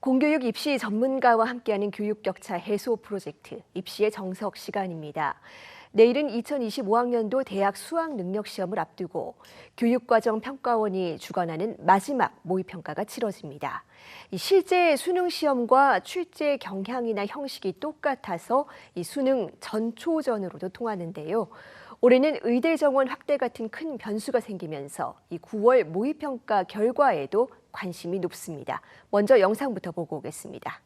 공교육 입시 전문가와 함께하는 교육 격차 해소 프로젝트 입시의 정석 시간입니다. 내일은 2025학년도 대학 수학 능력 시험을 앞두고 교육과정 평가원이 주관하는 마지막 모의평가가 치러집니다. 실제 수능 시험과 출제 경향이나 형식이 똑같아서 이 수능 전초전으로도 통하는데요. 올해는 의대 정원 확대 같은 큰 변수가 생기면서 이 9월 모의평가 결과에도 관심이 높습니다. 먼저 영상부터 보고 오겠습니다.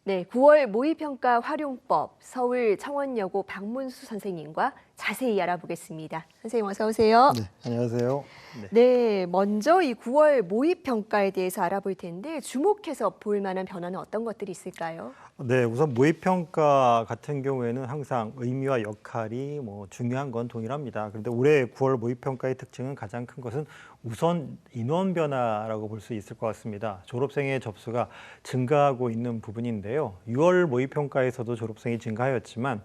네, 9월 모의평가 활용법 서울 청원여고 박문수 선생님과 자세히 알아보겠습니다. 선생님 어서 오세요. 네, 안녕하세요. 네, 먼저 이 9월 모의평가에 대해서 알아볼 텐데 주목해서 볼 만한 변화는 어떤 것들이 있을까요? 네, 우선 모의평가 같은 경우에는 항상 의미와 역할이 중요한 건 동일합니다. 그런데 올해 9월 모의평가의 특징은 가장 큰 것은 우선 인원 변화라고 볼 수 있을 것 같습니다. 졸업생의 접수가 증가하고 있는 부분인데요. 6월 모의평가에서도 졸업생이 증가하였지만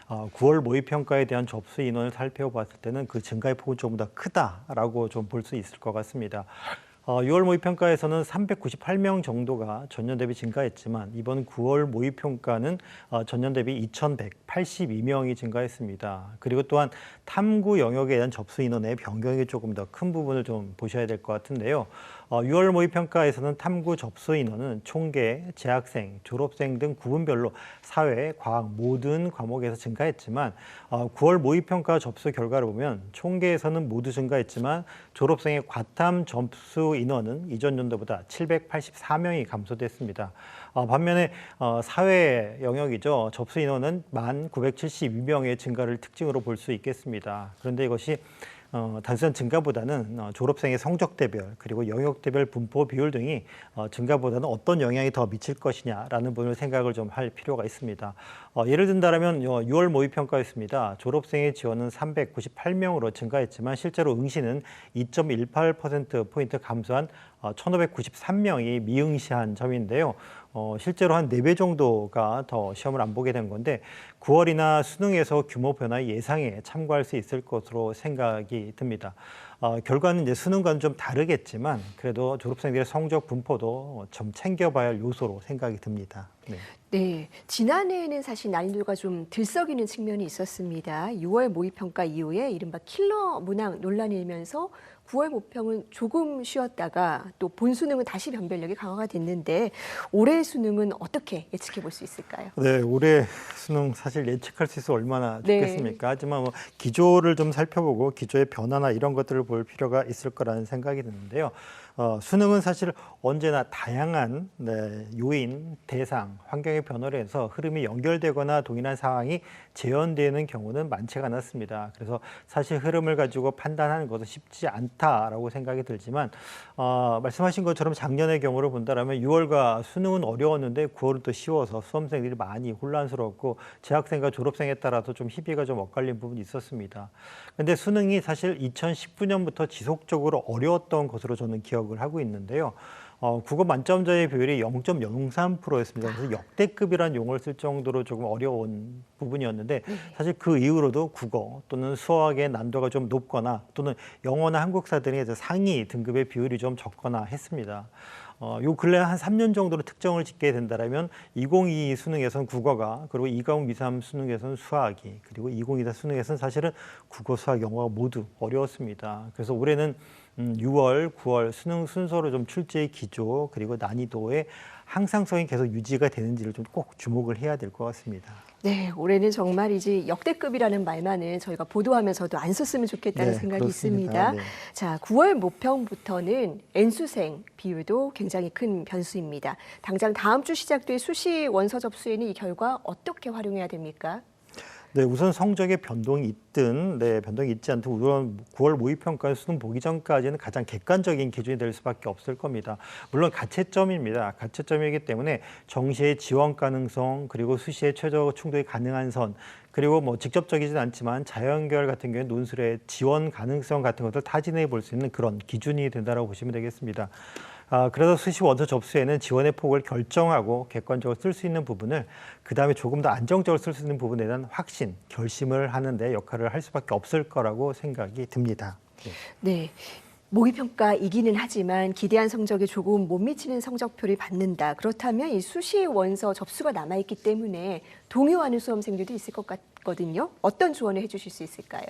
9월 모의평가에 대한 접수 인원을 살펴봤을 때는 그 증가의 폭은 조금 더 크다라고 좀 볼 수 있을 것 같습니다. 6월 모의평가에서는 398명 정도가 전년 대비 증가했지만 이번 9월 모의평가는 전년 대비 2,182명이 증가했습니다. 그리고 또한 탐구 영역에 대한 접수 인원의 변경이 조금 더 큰 부분을 좀 보셔야 될 것 같은데요. 6월 모의평가에서는 탐구 접수 인원은 총계, 재학생, 졸업생 등 구분별로 사회, 과학 모든 과목에서 증가했지만 9월 모의평가 접수 결과를 보면 총계에서는 모두 증가했지만 졸업생의 과탐 접수 인원은 이전 연도보다 784명이 감소됐습니다. 반면에 사회 영역이죠. 접수 인원은 1,972명의 증가를 특징으로 볼 수 있겠습니다. 그런데 이것이 단순한 증가보다는 졸업생의 성적대별 그리고 영역대별 분포 비율 등이 증가보다는 어떤 영향이 더 미칠 것이냐라는 부분을 생각을 좀 할 필요가 있습니다. 예를 든다면 6월 모의평가였습니다. 졸업생의 지원은 398명으로 증가했지만 실제로 응시는 2.18%포인트 감소한 1,593명이 미응시한 점인데요. 실제로 한 4배 정도가 더 시험을 안 보게 된 건데 9월이나 수능에서 규모 변화 예상에 참고할 수 있을 것으로 생각이 듭니다. 결과는 이제 수능과는 좀 다르겠지만 그래도 졸업생들의 성적 분포도 좀 챙겨봐야 할 요소로 생각이 듭니다. 네, 지난해에는 사실 난이도가 좀 들썩이는 측면이 있었습니다. 6월 모의평가 이후에 이른바 킬러 문항 논란이 일면서 9월 모평은 조금 쉬었다가 또 본수능은 다시 변별력이 강화가 됐는데 올해 수능은 어떻게 예측해 볼 수 있을까요? 네, 올해 수능 사실 예측할 수 있어 얼마나 좋겠습니까? 하지만 기조를 좀 살펴보고 기조의 변화나 이런 것들을 볼 필요가 있을 거라는 생각이 드는데요. 수능은 사실 언제나 다양한 요인, 대상, 환경의 변화로 해서 흐름이 연결되거나 동일한 상황이 재현되는 경우는 많지가 않았습니다. 그래서 사실 흐름을 가지고 판단하는 것은 쉽지 않다라고 생각이 들지만 말씀하신 것처럼 작년의 경우를 본다면 6월과 수능은 어려웠는데 9월은 또 쉬워서 수험생들이 많이 혼란스럽고 재학생과 졸업생에 따라서 좀 희비가 좀 엇갈린 부분이 있었습니다. 그런데 수능이 사실 2019년부터 지속적으로 어려웠던 것으로 저는 기억을 하고 있는데요. 국어 만점자의 비율이 0.03%였습니다. 그래서 역대급이라는 용어를 쓸 정도로 조금 어려운 부분이었는데 사실 그 이후로도 국어 또는 수학의 난도가 좀 높거나 또는 영어나 한국사 등의 상위 등급의 비율이 좀 적거나 했습니다. 요 근래 한 3년 정도로 특정을 짓게 된다면 2022 수능에서는 국어가 그리고 2023 수능에서는 수학이 그리고 2024 수능에서는 사실은 국어, 수학, 영어가 모두 어려웠습니다. 그래서 올해는 6월, 9월 수능 순서로 좀 출제의 기조 그리고 난이도의 항상성이 계속 유지가 되는지를 좀 꼭 주목을 해야 될 것 같습니다. 네, 올해는 정말 이제 역대급이라는 말만은 저희가 보도하면서도 안 썼으면 좋겠다는 생각이 그렇습니다. 있습니다. 자, 9월 모평부터는 N수생 비율도 굉장히 큰 변수입니다. 당장 다음 주 시작될 수시 원서 접수에는 이 결과 어떻게 활용해야 됩니까? 네, 우선 성적에 변동이 있든 변동이 있지 않든 우선 9월 모의평가는 수능 보기 전까지는 가장 객관적인 기준이 될 수밖에 없을 겁니다. 물론 가채점입니다. 가채점이기 때문에 정시의 지원 가능성 그리고 수시의 최저 충족이 가능한 선 그리고 뭐 직접적이진 않지만 자연계열 같은 경우에 논술의 지원 가능성 같은 것을 타진해 볼 수 있는 그런 기준이 된다고 보시면 되겠습니다. 그래서 수시 원서 접수에는 지원의 폭을 결정하고 객관적으로 쓸 수 있는 부분을 그다음에 조금 더 안정적으로 쓸 수 있는 부분에 대한 확신, 결심을 하는 데 역할을 할 수밖에 없을 거라고 생각이 듭니다. 네. 네. 모의평가이기는 하지만 기대한 성적에 조금 못 미치는 성적표를 받는다. 그렇다면 이 수시 원서 접수가 남아있기 때문에 동요하는 수험생들도 있을 것 같거든요. 어떤 조언을 해주실 수 있을까요?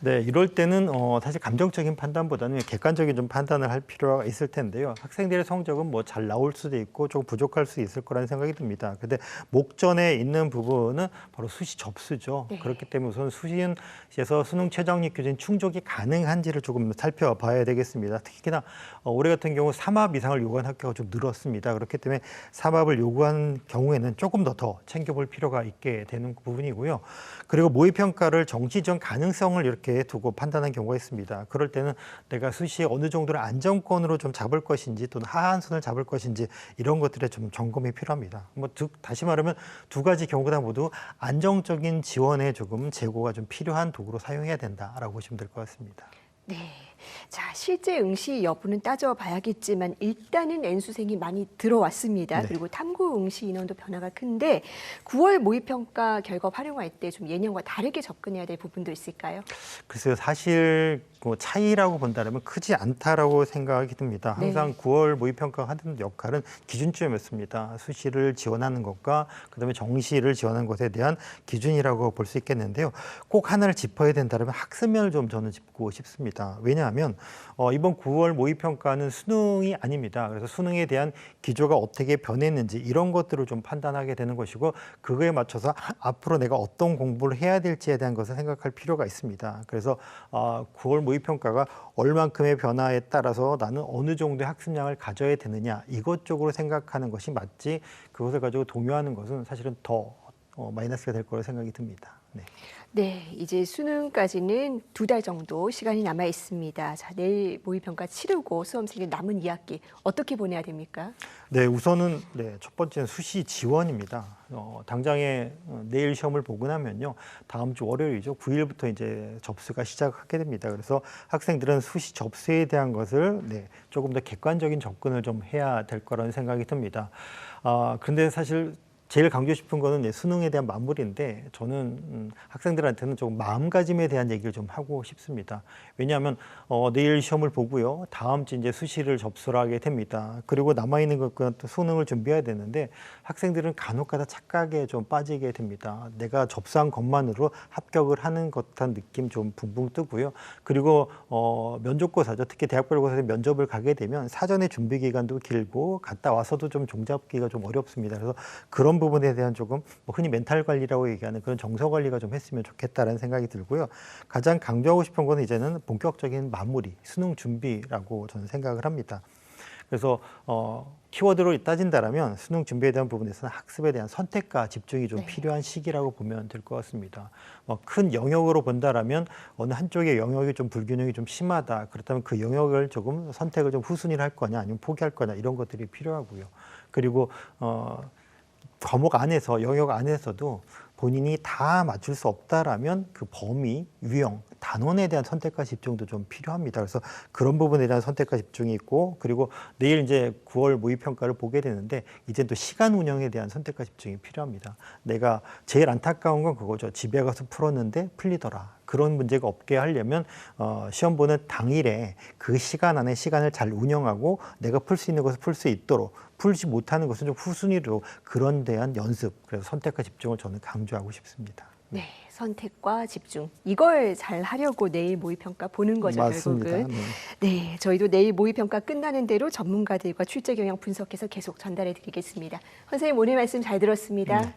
네, 이럴 때는 사실 감정적인 판단보다는 객관적인 좀 판단을 할 필요가 있을 텐데요. 학생들의 성적은 뭐 잘 나올 수도 있고 조금 부족할 수 있을 거라는 생각이 듭니다. 근데 목전에 있는 부분은 바로 수시 접수죠. 네. 그렇기 때문에 우선 수시에서 수능 최저학력 기준 충족이 가능한지를 조금 살펴봐야 되겠습니다. 특히나 올해 같은 경우 3합 이상을 요구한 학교가 좀 늘었습니다. 그렇기 때문에 3합을 요구한 경우에는 조금 더 챙겨볼 필요가 있게 되는 부분이고요. 그리고 모의평가를 정시 지원 가능성을 이렇게 두고 판단한 경우가 있습니다. 그럴 때는 내가 수시에 어느 정도를 안정권으로 좀 잡을 것인지 또는 하한선을 잡을 것인지 이런 것들에 좀 점검이 필요합니다. 다시 말하면 두 가지 경우 다 모두 안정적인 지원에 조금 재고가 좀 필요한 도구로 사용해야 된다라고 보시면 될 것 같습니다. 네. 자, 실제 응시 여부는 따져봐야겠지만 일단은 N수생이 많이 들어왔습니다. 네. 그리고 탐구 응시 인원도 변화가 큰데 9월 모의평가 결과 활용할 때 좀 예년과 다르게 접근해야 될 부분도 있을까요? 글쎄요, 사실 그 차이라고 본다면 크지 않다라고 생각이 듭니다. 항상 네. 9월 모의평가가 하는 역할은 기준점이었습니다. 수시를 지원하는 것과 그다음에 정시를 지원하는 것에 대한 기준이라고 볼 수 있겠는데요. 꼭 하나를 짚어야 된다면 학습면을 좀 저는 짚고 싶습니다. 왜냐하면 이번 9월 모의평가는 수능이 아닙니다. 그래서 수능에 대한 기조가 어떻게 변했는지 이런 것들을 좀 판단하게 되는 것이고 그거에 맞춰서 앞으로 내가 어떤 공부를 해야 될지에 대한 것을 생각할 필요가 있습니다. 그래서 9월 모의평가가 얼만큼의 변화에 따라서 나는 어느 정도의 학습량을 가져야 되느냐 이것 쪽으로 생각하는 것이 맞지 그것을 가지고 동요하는 것은 사실은 더 마이너스가 될 거라고 생각이 듭니다. 네. 네, 이제 수능까지는 2달 정도 시간이 남아 있습니다. 자, 내일 모의평가 치르고 수험생들 남은 2학기 어떻게 보내야 됩니까? 네, 우선은 첫 번째는 수시 지원입니다. 당장에 내일 시험을 보고 나면요, 다음 주 월요일이죠. 9일부터 이제 접수가 시작하게 됩니다. 그래서 학생들은 수시 접수에 대한 것을 조금 더 객관적인 접근을 좀 해야 될 거라는 생각이 듭니다. 그런데 사실 제일 강조하고 싶은 거는 수능에 대한 마무리인데 저는 학생들한테는 조금 마음가짐에 대한 얘기를 좀 하고 싶습니다. 왜냐하면 내일 시험을 보고요. 다음 주 이제 수시를 접수를 하게 됩니다. 그리고 남아있는 것과 또 수능을 준비해야 되는데 학생들은 간혹가다 착각에 좀 빠지게 됩니다. 내가 접수한 것만으로 합격을 하는 것 같은 느낌 좀 붕붕 뜨고요. 그리고 면접고사죠. 특히 대학별고사에 면접을 가게 되면 사전에 준비 기간도 길고 갔다 와서도 좀 종잡기가 좀 어렵습니다. 그래서 그런 부분에 대한 조금 흔히 멘탈 관리라고 얘기하는 그런 정서 관리가 좀 했으면 좋겠다라는 생각이 들고요. 가장 강조하고 싶은 건 이제는 본격적인 마무리, 수능 준비라고 저는 생각을 합니다. 그래서 키워드로 따진다면 수능 준비에 대한 부분에서는 학습에 대한 선택과 집중이 좀 필요한 시기라고 보면 될 것 같습니다. 큰 영역으로 본다라면 어느 한쪽의 영역이 좀 불균형이 좀 심하다. 그렇다면 그 영역을 조금 선택을 좀 후순위를 할 거냐 아니면 포기할 거냐 이런 것들이 필요하고요. 그리고 과목 안에서 영역 안에서도 본인이 다 맞출 수 없다라면 그 범위, 유형, 단원에 대한 선택과 집중도 좀 필요합니다. 그래서 그런 부분에 대한 선택과 집중이 있고 그리고 내일 이제 9월 모의평가를 보게 되는데 이제 또 시간 운영에 대한 선택과 집중이 필요합니다. 내가 제일 안타까운 건 그거죠. 집에 가서 풀었는데 풀리더라. 그런 문제가 없게 하려면 시험 보는 당일에 그 시간 안에 시간을 잘 운영하고 내가 풀 수 있는 것을 풀 수 있도록 풀지 못하는 것은 좀 후순위로 그런 대한 연습, 그래서 선택과 집중을 저는 강조하고 싶습니다. 네, 선택과 집중. 이걸 잘 하려고 내일 모의평가 보는 거죠, 맞습니다. 결국은. 네, 저희도 내일 모의평가 끝나는 대로 전문가들과 출제 경향 분석해서 계속 전달해 드리겠습니다. 선생님 오늘 말씀 잘 들었습니다.